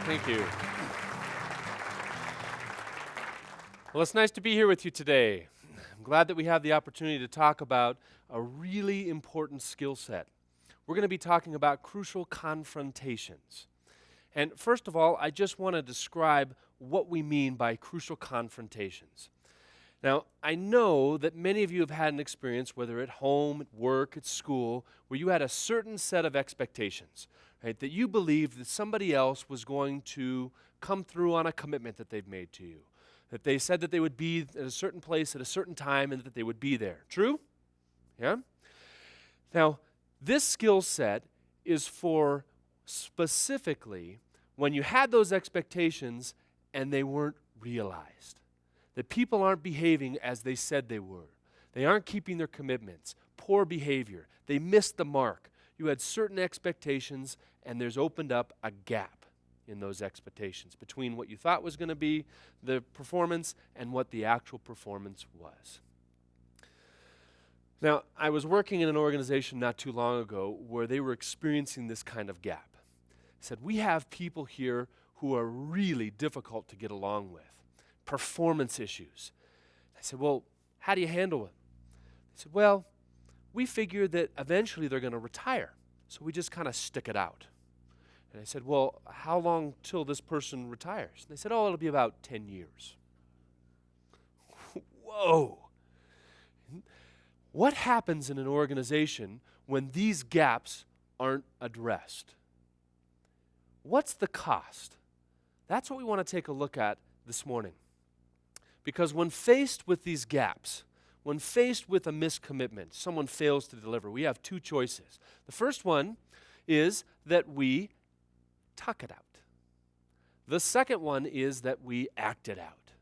Thank you. Well, it's nice to be here with you today. I'm glad that we have the opportunity to talk about a really important skill set. We're going to be talking about crucial confrontations. And first of all, I just want to describe what we mean by crucial confrontations. Now, I know that many of you have had an experience, whether at home, at work, at school, where you had a certain set of expectations, right? That you believed that somebody else was going to come through on a commitment that they've made to you. That they said that they would be at a certain place at a certain time and that they would be there. True? Yeah? Now, this skill set is for specifically when you had those expectations and they weren't realized. That people aren't behaving as they said they were. They aren't keeping their commitments. Poor behavior. They missed the mark. You had certain expectations, and there's opened up a gap in those expectations between what you thought was going to be the performance and what the actual performance was. Now, I was working in an organization not too long ago where they were experiencing this kind of gap. I said, we have people here who are really difficult to get along with. Performance issues. I said, well, how do you handle it? They said, well, we figure that eventually they're going to retire, so we just kind of stick it out. And I said, well, how long till this person retires? And they said, oh, it'll be about 10 years. Whoa. What happens in an organization when these gaps aren't addressed? What's the cost? That's what we want to take a look at this morning. Because when faced with these gaps, when faced with a miscommitment, someone fails to deliver, we have two choices. The first one is that we tuck it out. The second one is that we act it out.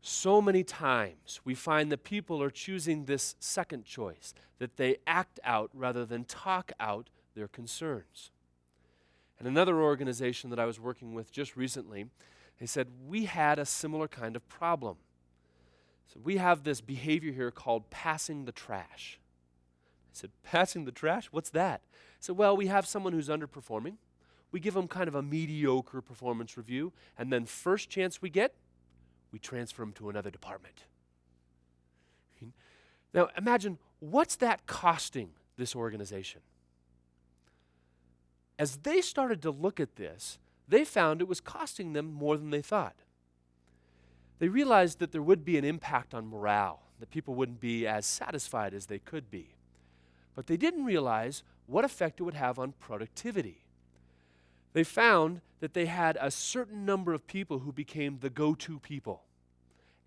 So many times we find that people are choosing this second choice, that they act out rather than talk out their concerns. And another organization that I was working with just recently, they said, we had a similar kind of problem. So we have this behavior here called passing the trash. I said, passing the trash? What's that? I said, well, we have someone who's underperforming. We give them kind of a mediocre performance review, and then first chance we get, we transfer them to another department. Now imagine, what's that costing this organization? As they started to look at this, they found it was costing them more than they thought. They realized that there would be an impact on morale, that people wouldn't be as satisfied as they could be. But they didn't realize what effect it would have on productivity. They found that they had a certain number of people who became the go-to people,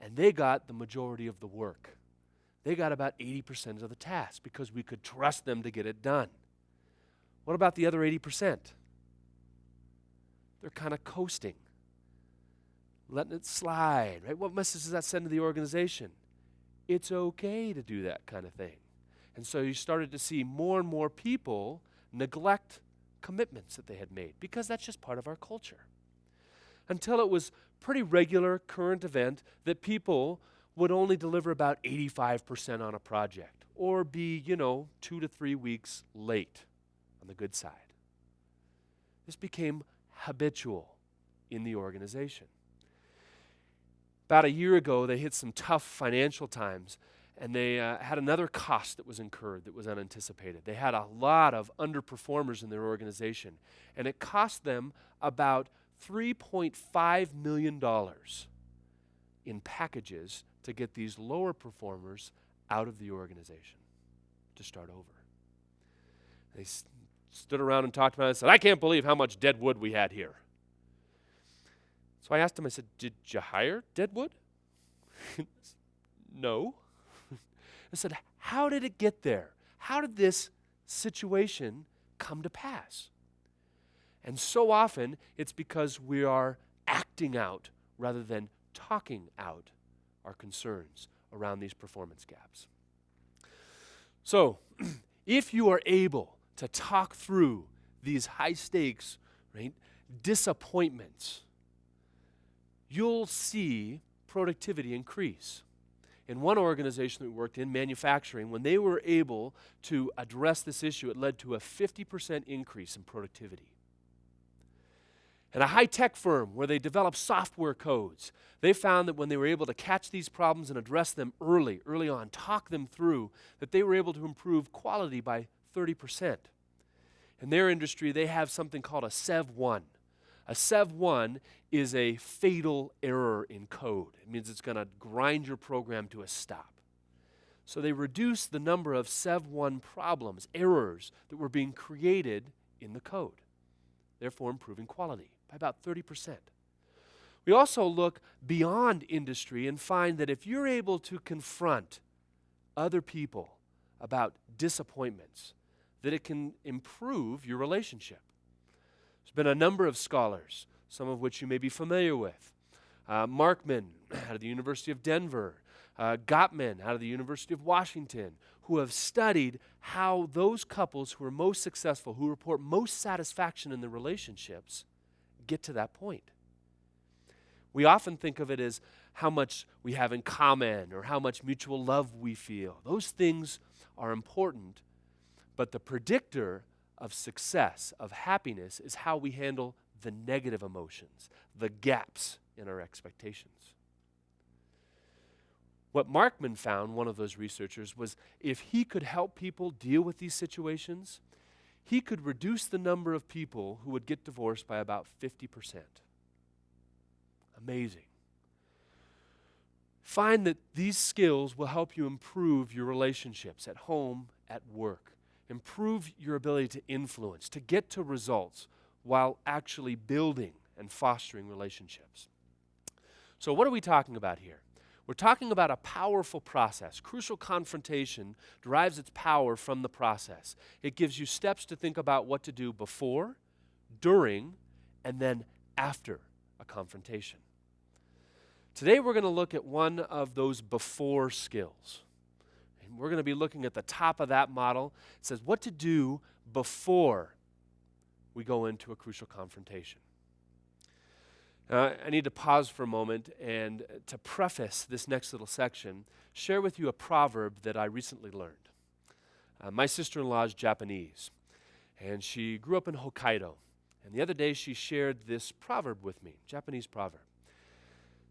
and they got the majority of the work. They got about 80% of the task because we could trust them to get it done. What about the other 80%? They're kind of coasting, letting it slide, right? What message does that send to the organization? It's okay to do that kind of thing. And so you started to see more and more people neglect commitments that they had made because that's just part of our culture. Until it was pretty regular current event that people would only deliver about 85% on a project or be, 2 to 3 weeks late on the good side. This became habitual in the organization. About a year ago, they hit some tough financial times, and they had another cost that was incurred that was unanticipated. They had a lot of underperformers in their organization, and it cost them about $3.5 million in packages to get these lower performers out of the organization to start over. They stood around and talked about it and said, I can't believe how much dead wood we had here. So I asked him, I said, did you hire dead wood? No. I said, how did it get there? How did this situation come to pass? And so often, it's because we are acting out rather than talking out our concerns around these performance gaps. So, if you are able to talk through these high stakes, right, disappointments, you'll see productivity increase. In one organization that we worked in, manufacturing, when they were able to address this issue, it led to a 50% increase in productivity. And a high-tech firm where they develop software codes, they found that when they were able to catch these problems and address them early on, talk them through, that they were able to improve quality by 30%. In their industry, they have something called a SEV1. A SEV1 is a fatal error in code. It means it's going to grind your program to a stop. So they reduced the number of SEV1 problems, errors that were being created in the code, therefore improving quality by about 30%. We also look beyond industry and find that if you're able to confront other people about disappointments, that it can improve your relationship. There's been a number of scholars, some of which you may be familiar with. Markman out of the University of Denver, Gottman out of the University of Washington, who have studied how those couples who are most successful, who report most satisfaction in their relationships, get to that point. We often think of it as how much we have in common or how much mutual love we feel. Those things are important, but the predictor of success, of happiness, is how we handle the negative emotions, the gaps in our expectations. What Markman found, one of those researchers, was if he could help people deal with these situations, he could reduce the number of people who would get divorced by about 50%. Amazing. Find that these skills will help you improve your relationships at home, at work. Improve your ability to influence, to get to results while actually building and fostering relationships. So what are we talking about here? We're talking about a powerful process. Crucial confrontation derives its power from the process. It gives you steps to think about what to do before, during, and then after a confrontation. Today we're going to look at one of those before skills. And we're going to be looking at the top of that model. It says what to do before we go into a crucial confrontation. I need to pause for a moment and to preface this next little section, share with you a proverb that I recently learned. My sister-in-law is Japanese, and she grew up in Hokkaido. And the other day she shared this proverb with me, Japanese proverb.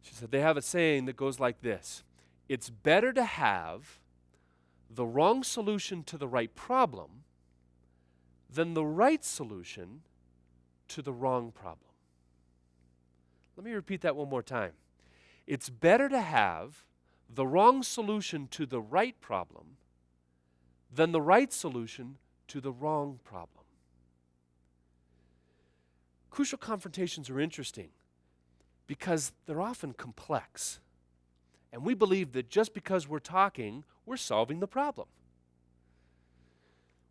She said they have a saying that goes like this: it's better to have the wrong solution to the right problem than the right solution to the wrong problem. Let me repeat that one more time. It's better to have the wrong solution to the right problem than the right solution to the wrong problem. Crucial confrontations are interesting because they're often complex. And we believe that just because we're talking, we're solving the problem.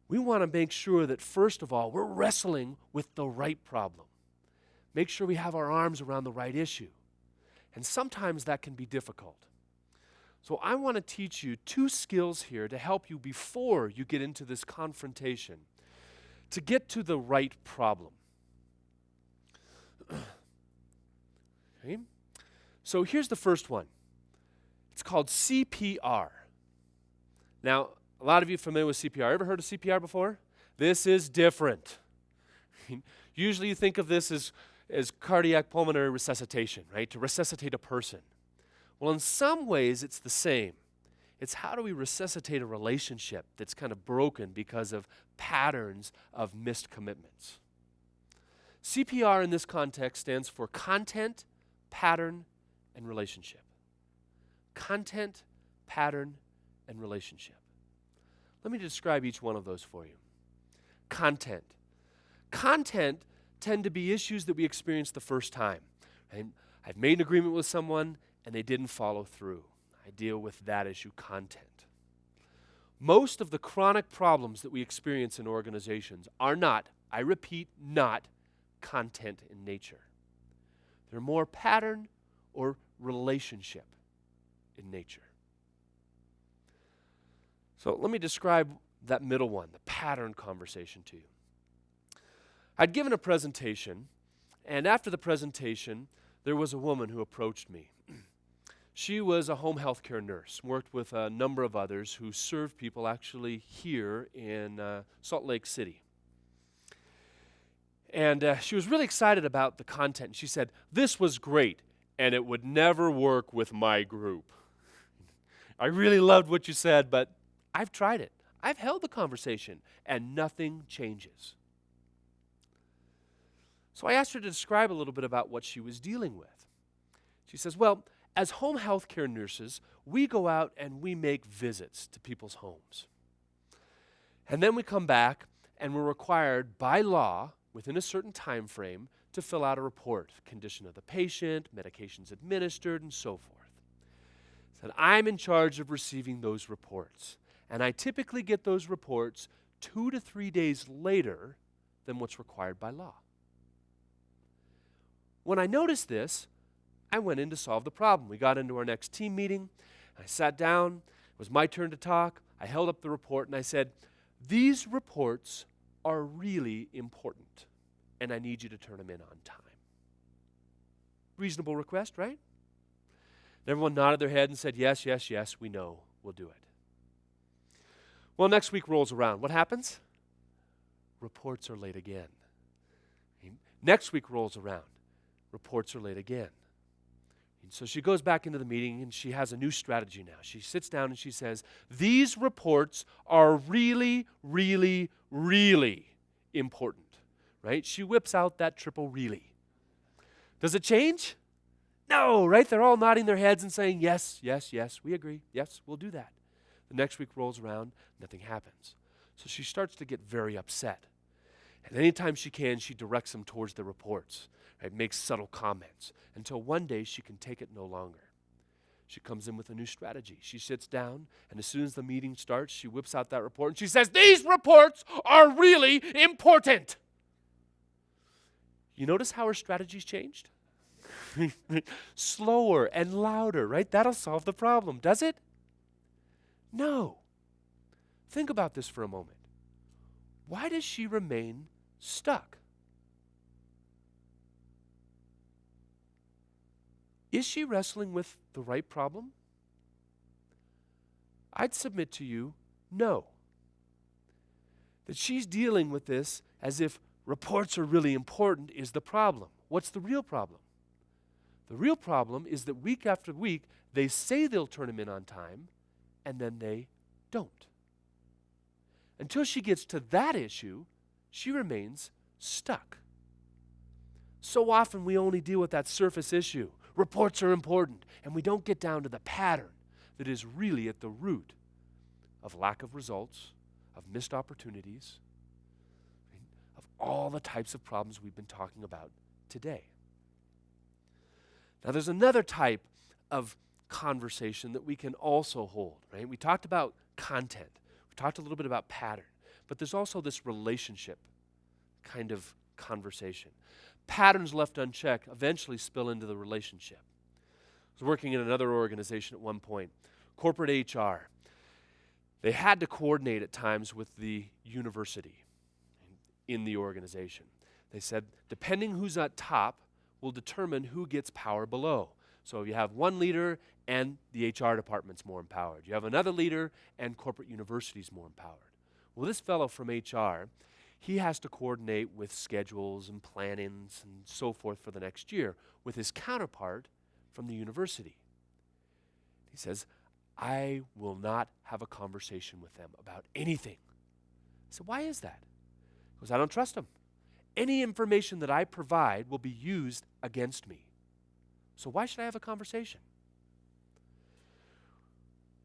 We want to make sure that, first of all, we're wrestling with the right problem. Make sure we have our arms around the right issue. And sometimes that can be difficult. So I want to teach you 2 skills here to help you before you get into this confrontation to get to the right problem. Okay? So here's the first one. It's called CPR. Now, a lot of you are familiar with CPR. Ever heard of CPR before? This is different. Usually you think of this as cardiac pulmonary resuscitation, right? To resuscitate a person. Well, in some ways, it's the same. It's how do we resuscitate a relationship that's kind of broken because of patterns of missed commitments. CPR in this context stands for content, pattern, and relationship. Content, pattern, and relationship. Let me describe each one of those for you. Content. Content tend to be issues that we experience the first time. And I've made an agreement with someone and they didn't follow through. I deal with that issue, content. Most of the chronic problems that we experience in organizations are not, I repeat, not content in nature. They're more pattern or relationship in nature. So let me describe that middle one, the pattern conversation to you. I'd given a presentation, and after the presentation, there was a woman who approached me. She was a home health care nurse, worked with a number of others who serve people actually here in Salt Lake City. And she was really excited about the content. She said, "This was great, and it would never work with my group. I really loved what you said, but I've tried it. I've held the conversation, and nothing changes." So I asked her to describe a little bit about what she was dealing with. She says, "Well, as home health care nurses, we go out and we make visits to people's homes. And then we come back and we're required by law, within a certain time frame, to fill out a report, condition of the patient, medications administered, and so forth. Said, I'm in charge of receiving those reports, and I typically get those reports 2 to 3 days later than what's required by law. When I noticed this, I went in to solve the problem. We got into our next team meeting. I sat down. It was my turn to talk. I held up the report and I said, these reports are really important, and I need you to turn them in on time. Reasonable request, right? And everyone nodded their head and said, yes, yes, yes, we know. We'll do it. Well, next week rolls around. What happens? Reports are late again. Next week rolls around. Reports are late again. And so she goes back into the meeting and she has a new strategy now. She sits down and she says, these reports are really, really, really important. Right? She whips out that triple really. Does it change? No, right? They're all nodding their heads and saying, yes, yes, yes, we agree. Yes, we'll do that. The next week rolls around, nothing happens. So she starts to get very upset. And anytime she can, she directs them towards the reports. Right? Makes subtle comments until one day she can take it no longer. She comes in with a new strategy. She sits down, and as soon as the meeting starts, she whips out that report and she says, these reports are really important. You notice how her strategy's changed? Slower and louder, right? That'll solve the problem, does it? No. Think about this for a moment. Why does she remain stuck? Is she wrestling with the right problem? I'd submit to you, no. That she's dealing with this as if reports are really important is the problem. What's the real problem? The real problem is that week after week, they say they'll turn them in on time, and then they don't. Until she gets to that issue, she remains stuck. So often we only deal with that surface issue. Reports are important, and we don't get down to the pattern that is really at the root of lack of results, of missed opportunities, of all the types of problems we've been talking about today. Now, there's another type of conversation that we can also hold, right? We talked about content. We talked a little bit about pattern, but there's also this relationship kind of conversation. Patterns left unchecked eventually spill into the relationship. I was working in another organization at one point, corporate HR. They had to coordinate at times with the university in the organization. They said, depending who's at top will determine who gets power below. So you have one leader and the HR department's more empowered. You have another leader and corporate university's more empowered. Well, this fellow from HR, he has to coordinate with schedules and plannings and so forth for the next year with his counterpart from the university. He says, I will not have a conversation with them about anything. I said, why is that? Because I don't trust them. Any information that I provide will be used against me. So why should I have a conversation?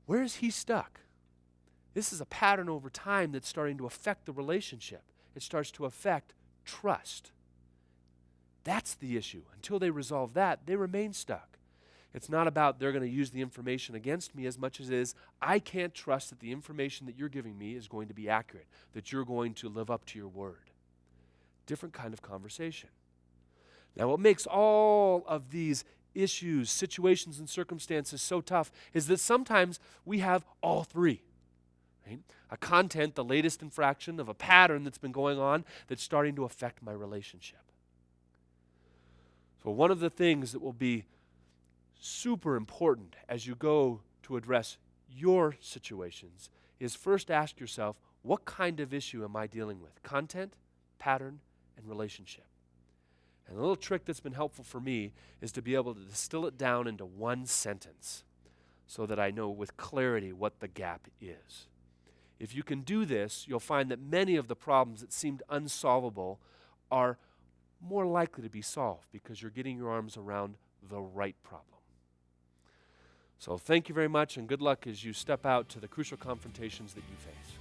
Where is he stuck? This is a pattern over time that's starting to affect the relationship. It starts to affect trust. That's the issue. Until they resolve that, they remain stuck. It's not about they're going to use the information against me as much as it is I can't trust that the information that you're giving me is going to be accurate, that you're going to live up to your word. Different kind of conversation. Now, what makes all of these issues, situations, and circumstances so tough is that sometimes we have all three. Right? A content, the latest infraction of a pattern that's been going on that's starting to affect my relationship. So one of the things that will be super important as you go to address your situations is first ask yourself, what kind of issue am I dealing with? Content, pattern, and relationship. And a little trick that's been helpful for me is to be able to distill it down into one sentence so that I know with clarity what the gap is. If you can do this, you'll find that many of the problems that seemed unsolvable are more likely to be solved because you're getting your arms around the right problem. So thank you very much, and good luck as you step out to the crucial confrontations that you face.